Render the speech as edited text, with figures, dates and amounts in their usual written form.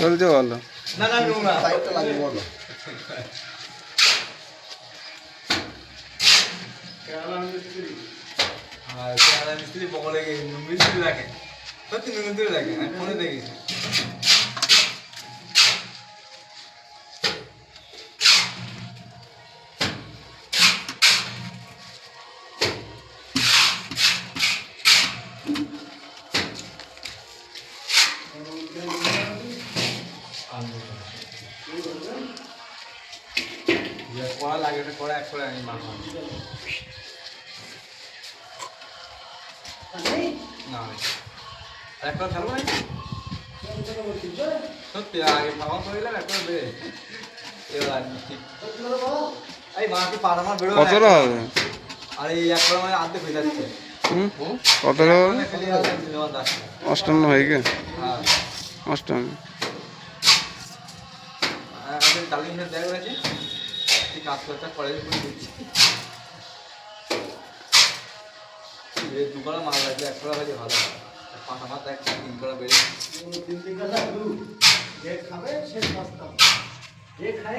চলছে বলো। না না নোংরা সাইডটা লাগে বলো। আর কেরালা মিস্ত্রি বগলে গিয়ে মিস্ত্রি রাখে সত্যি মিস্ত্রি রাখে আমি ফোনে দেখেছি কড়া লাগে ওটা কড়া এক করে আনি মাখা না একটা থাকবো না সত্যি আগে খাওয়া করিলাম একটা বেড়ে এবার ঠিক এই মাকে পার আমার বেরো কতটা হবে? আর এই এক করে মানে আর্ধেক হয়ে যাচ্ছে কতটা হবে? অষ্টান্ন হয়ে গে হ্যাঁ অষ্টান্ন। আমাদের ডালিম দেখা গেছে ঠিক কাজ করতে করে দিচ্ছি দুপুরে মাল লাগবে এক করা হয়েছে ভালো পাঁচা মাথা এক তিন করা বেড়ে খাবে সে সস্তা যে খায়